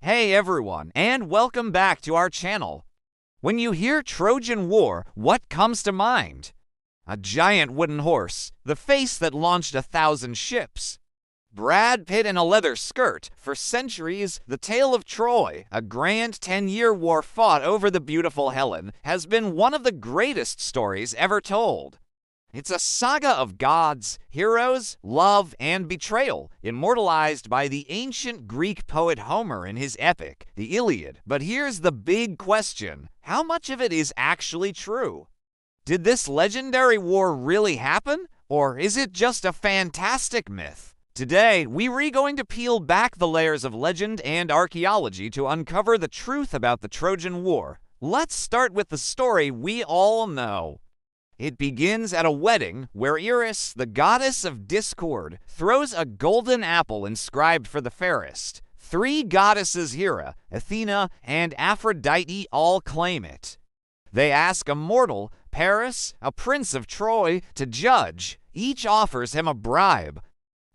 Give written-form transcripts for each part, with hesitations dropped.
Hey everyone, and welcome back to our channel. When you hear Trojan War, what comes to mind? A giant wooden horse, the face that launched 1,000 ships. Brad Pitt in a leather skirt. For centuries, the tale of Troy, a grand 10-year war fought over the beautiful Helen, has been one of the greatest stories ever told. It's a saga of gods, heroes, love, and betrayal, immortalized by the ancient Greek poet Homer in his epic, the Iliad. But here's the big question: how much of it is actually true? Did this legendary war really happen, or is it just a fantastic myth? Today, we're going to peel back the layers of legend and archaeology to uncover the truth about the Trojan War. Let's start with the story we all know. It begins at a wedding where Eris, the goddess of discord, throws a golden apple inscribed for the fairest. 3 goddesses, Hera, Athena, and Aphrodite, all claim it. They ask a mortal, Paris, a prince of Troy, to judge. Each offers him a bribe.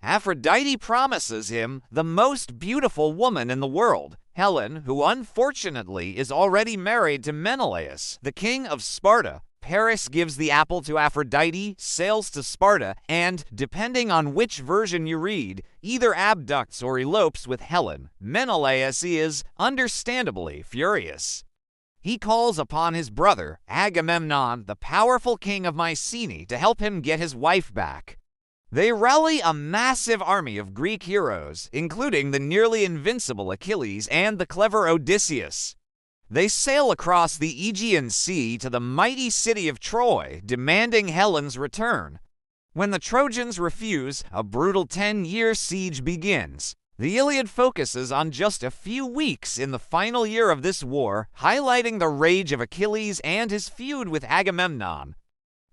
Aphrodite promises him the most beautiful woman in the world, Helen, who unfortunately is already married to Menelaus, the king of Sparta. Paris gives the apple to Aphrodite, sails to Sparta, and, depending on which version you read, either abducts or elopes with Helen. Menelaus is, understandably, furious. He calls upon his brother, Agamemnon, the powerful king of Mycenae, to help him get his wife back. They rally a massive army of Greek heroes, including the nearly invincible Achilles and the clever Odysseus. They sail across the Aegean Sea to the mighty city of Troy, demanding Helen's return. When the Trojans refuse, a brutal 10-year siege begins. The Iliad focuses on just a few weeks in the final year of this war, highlighting the rage of Achilles and his feud with Agamemnon.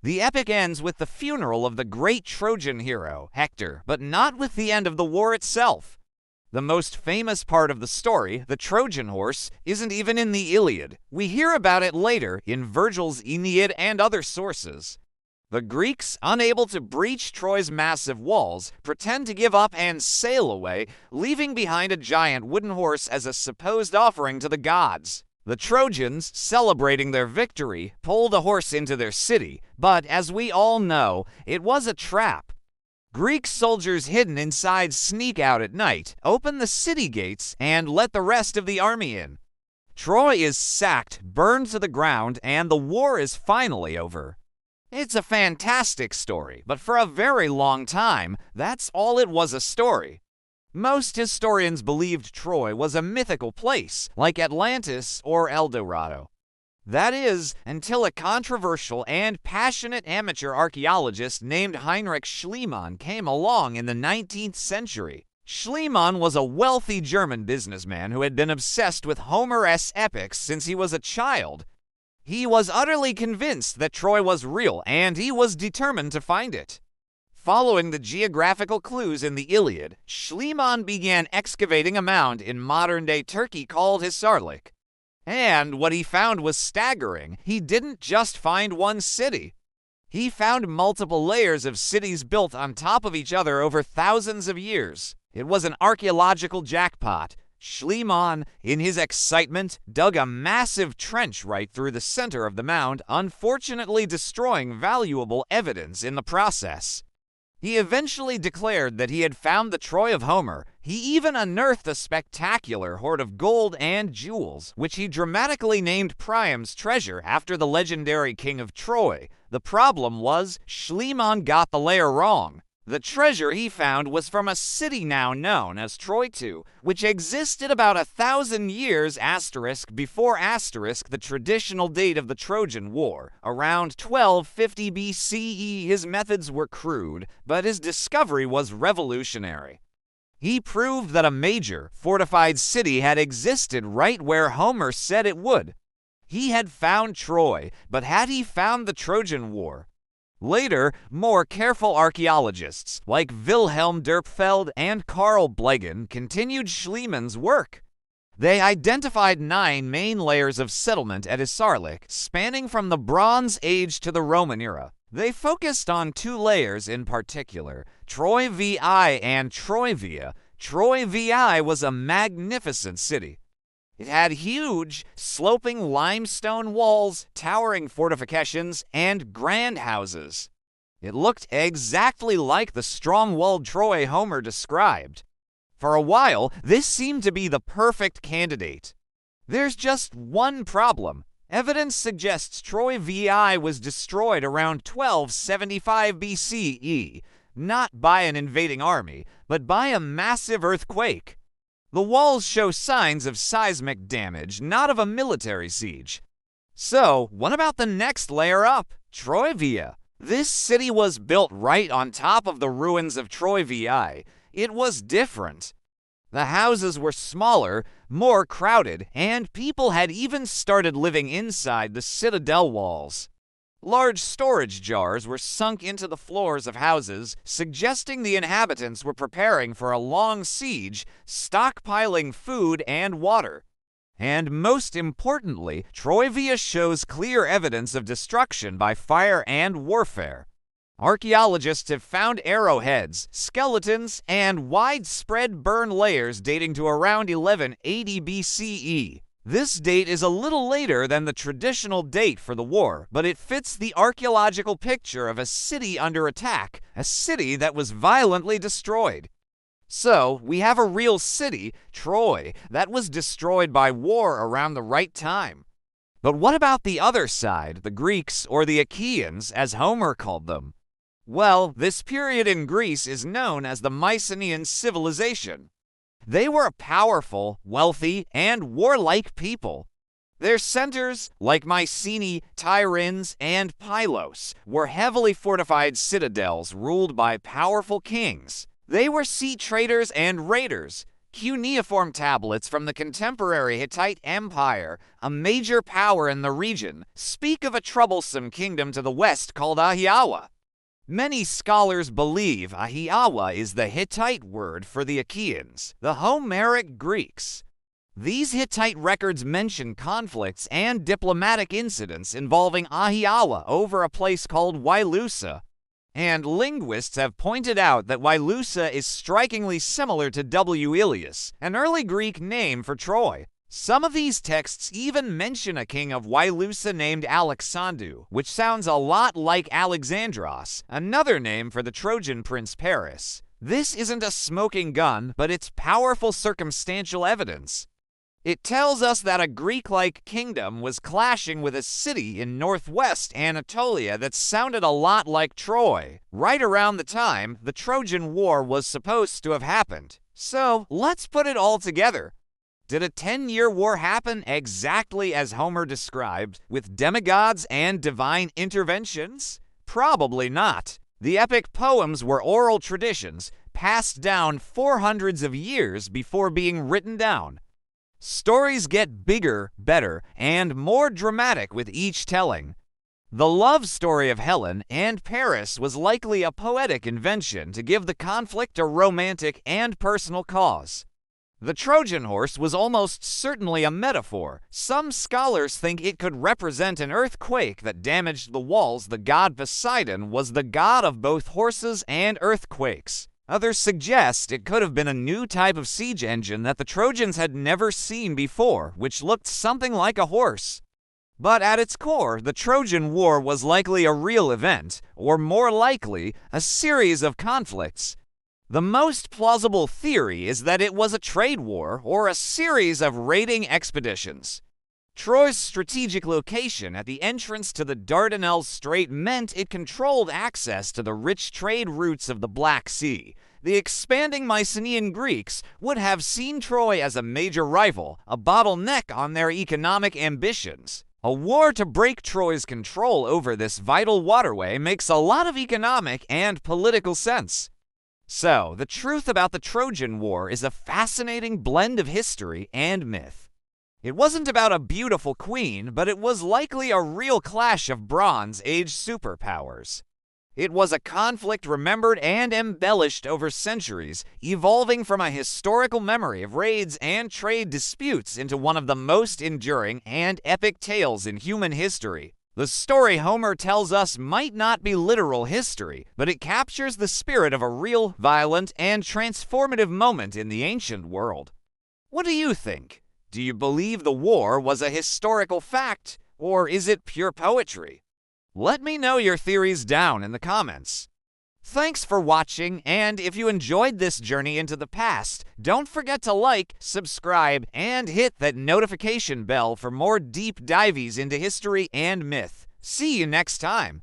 The epic ends with the funeral of the great Trojan hero, Hector, but not with the end of the war itself. The most famous part of the story, the Trojan horse, isn't even in the Iliad. We hear about it later in Virgil's Aeneid and other sources. The Greeks, unable to breach Troy's massive walls, pretend to give up and sail away, leaving behind a giant wooden horse as a supposed offering to the gods. The Trojans, celebrating their victory, pull the horse into their city, but as we all know, it was a trap. Greek soldiers hidden inside sneak out at night, open the city gates, and let the rest of the army in. Troy is sacked, burned to the ground, and the war is finally over. It's a fantastic story, but for a very long time, that's all it was, a story. Most historians believed Troy was a mythical place, like Atlantis or El Dorado. That is, until a controversial and passionate amateur archaeologist named Heinrich Schliemann came along in the 19th century. Schliemann was a wealthy German businessman who had been obsessed with Homer's epics since he was a child. He was utterly convinced that Troy was real, and he was determined to find it. Following the geographical clues in the Iliad, Schliemann began excavating a mound in modern-day Turkey called Hisarlik. And what he found was staggering. He didn't just find one city. He found multiple layers of cities built on top of each other over thousands of years. It was an archaeological jackpot. Schliemann, in his excitement, dug a massive trench right through the center of the mound, unfortunately destroying valuable evidence in the process. He eventually declared that he had found the Troy of Homer. He even unearthed a spectacular hoard of gold and jewels, which he dramatically named Priam's treasure after the legendary king of Troy. The problem was, Schliemann got the layer wrong. The treasure he found was from a city now known as Troy II, which existed about 1,000 years before the traditional date of the Trojan War. Around 1250 BCE, his methods were crude, but his discovery was revolutionary. He proved that a major, fortified city had existed right where Homer said it would. He had found Troy, but had he found the Trojan War? Later, more careful archaeologists like Wilhelm Dürpfeld and Karl Blegen continued Schliemann's work. They identified 9 main layers of settlement at Hisarlik, spanning from the Bronze Age to the Roman era. They focused on 2 layers in particular, Troy VI and Troy Via. Troy VI was a magnificent city. It had huge, sloping limestone walls, towering fortifications, and grand houses. It looked exactly like the strong-walled Troy Homer described. For a while, this seemed to be the perfect candidate. There's just one problem. Evidence suggests Troy VI was destroyed around 1275 BCE, not by an invading army, but by a massive earthquake. The walls show signs of seismic damage, not of a military siege. So, what about the next layer up, Troyvia? This city was built right on top of the ruins of Troy VI. It was different. The houses were smaller, more crowded, and people had even started living inside the citadel walls. Large storage jars were sunk into the floors of houses, suggesting the inhabitants were preparing for a long siege, stockpiling food and water. And most importantly, Troyvia shows clear evidence of destruction by fire and warfare. Archaeologists have found arrowheads, skeletons, and widespread burn layers dating to around 1180 BCE. This date is a little later than the traditional date for the war, but it fits the archaeological picture of a city under attack, a city that was violently destroyed. So, we have a real city, Troy, that was destroyed by war around the right time. But what about the other side, the Greeks, or the Achaeans, as Homer called them? Well, this period in Greece is known as the Mycenaean civilization. They were a powerful, wealthy, and warlike people. Their centers, like Mycenae, Tiryns, and Pylos, were heavily fortified citadels ruled by powerful kings. They were sea traders and raiders. Cuneiform tablets from the contemporary Hittite Empire, a major power in the region, speak of a troublesome kingdom to the west called Ahiawa. Many scholars believe Ahiawa is the Hittite word for the Achaeans, the Homeric Greeks. These Hittite records mention conflicts and diplomatic incidents involving Ahiawa over a place called Wailusa. And linguists have pointed out that Wailusa is strikingly similar to W. Ilias, an early Greek name for Troy. Some of these texts even mention a king of Wailusa named Alexandru, which sounds a lot like Alexandros, another name for the Trojan prince Paris. This isn't a smoking gun, but it's powerful circumstantial evidence. It tells us that a Greek-like kingdom was clashing with a city in northwest Anatolia that sounded a lot like Troy, right around the time the Trojan War was supposed to have happened. So, let's put it all together. Did a 10-year war happen exactly as Homer described, with demigods and divine interventions? Probably not. The epic poems were oral traditions, passed down for hundreds of years before being written down. Stories get bigger, better, and more dramatic with each telling. The love story of Helen and Paris was likely a poetic invention to give the conflict a romantic and personal cause. The Trojan horse was almost certainly a metaphor. Some scholars think it could represent an earthquake that damaged the walls. The god Poseidon was the god of both horses and earthquakes. Others suggest it could have been a new type of siege engine that the Trojans had never seen before, which looked something like a horse. But at its core, the Trojan War was likely a real event, or more likely, a series of conflicts. The most plausible theory is that it was a trade war or a series of raiding expeditions. Troy's strategic location at the entrance to the Dardanelles Strait meant it controlled access to the rich trade routes of the Black Sea. The expanding Mycenaean Greeks would have seen Troy as a major rival, a bottleneck on their economic ambitions. A war to break Troy's control over this vital waterway makes a lot of economic and political sense. So, the truth about the Trojan War is a fascinating blend of history and myth. It wasn't about a beautiful queen, but it was likely a real clash of Bronze Age superpowers. It was a conflict remembered and embellished over centuries, evolving from a historical memory of raids and trade disputes into one of the most enduring and epic tales in human history. The story Homer tells us might not be literal history, but it captures the spirit of a real, violent, and transformative moment in the ancient world. What do you think? Do you believe the war was a historical fact, or is it pure poetry? Let me know your theories down in the comments. Thanks for watching, and if you enjoyed this journey into the past, don't forget to like, subscribe, and hit that notification bell for more deep dives into history and myth. See you next time!